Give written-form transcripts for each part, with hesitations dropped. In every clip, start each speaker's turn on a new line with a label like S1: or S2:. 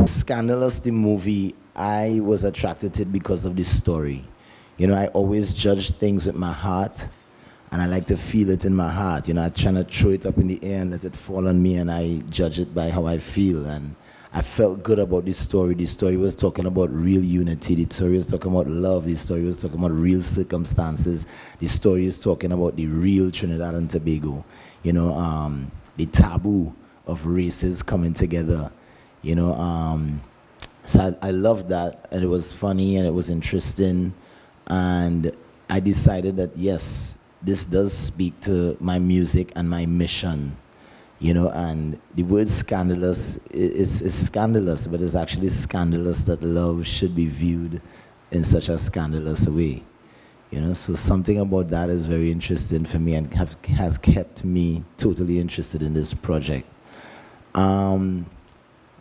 S1: Scandalous, the movie, I was attracted to it because of the story. You know, I always judge things with my heart, and I like to feel it in my heart. You know, I try to throw it up in the air and let it fall on me, and I judge it by how I feel. And I felt good about this story. The story was talking about real unity. The story was talking about love. The story was talking about real circumstances. The story is talking about the real Trinidad and Tobago. You know, the taboo of races coming together. You know, so I loved that, and it was funny and it was interesting, and I decided that yes, this does speak to my music and my mission. You know, and the word scandalous is scandalous, but it's actually scandalous that love should be viewed in such a scandalous way. You know, so something about that is very interesting for me and has kept me totally interested in this project.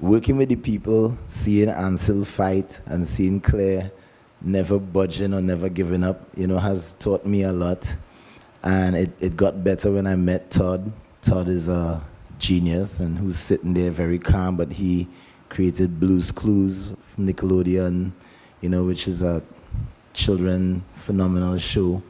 S1: Working with the people, seeing Ansel fight and seeing Claire never budging or never giving up, you know, has taught me a lot. And it got better when I met Todd. Todd is a genius and who's sitting there very calm, but he created Blue's Clues from Nickelodeon, you know, which is a children phenomenal show.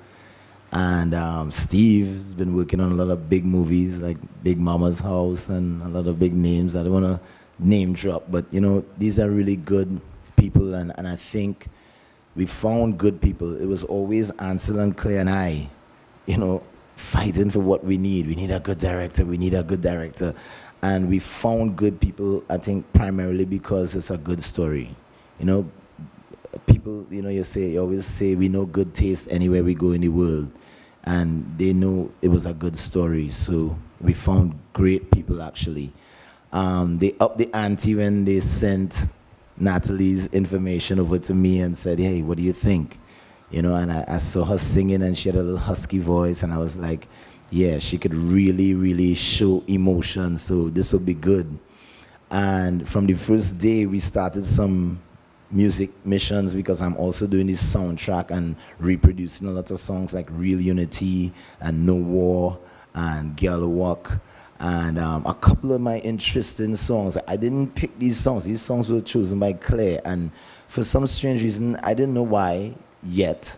S1: And Steve has been working on a lot of big movies like Big Mama's House and a lot of big names. I don't want to name drop, but you know, these are really good people, and I think we found good people. It was always Ansel and Claire and I, you know, fighting for what we need. We need a good director, we need a good director. And we found good people, I think, primarily because it's a good story. You know, people, you know, you always say we know good taste anywhere we go in the world. And they know it was a good story. So we found great people, actually. They upped the ante when they sent Natalie's information over to me and said, hey, what do you think? You know, and I saw her singing and she had a little husky voice, and I was like, yeah, she could really, really show emotion, so this will be good. And from the first day, we started some music missions because I'm also doing this soundtrack and reproducing a lot of songs like Real Unity and No War and Girl Walk. And a couple of my interesting songs. I didn't pick these songs. These songs were chosen by Claire. And for some strange reason, I didn't know why yet.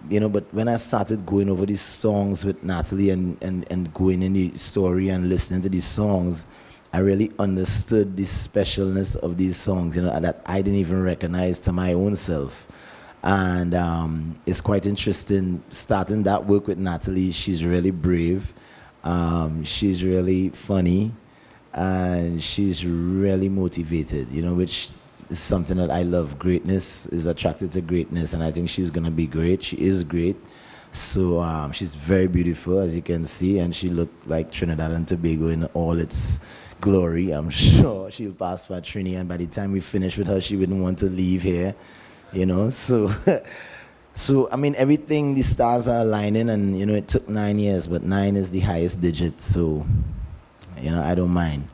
S1: You know, but when I started going over these songs with Natalie and going in the story and listening to these songs, I really understood the specialness of these songs, you know, that I didn't even recognize to my own self. And it's quite interesting starting that work with Natalie. She's really brave. She's really funny, and she's really motivated, you know, which is something that I love. Greatness is attracted to greatness, and I think she's going to be great. She is great. So she's very beautiful, as you can see, and she looked like Trinidad and Tobago in all its glory. I'm sure she'll pass for Trini, and by the time we finish with her, she wouldn't want to leave here, you know, so... So, I mean, everything, the stars are aligning, and, you know, it took 9 years, but 9 is the highest digit, so, you know, I don't mind.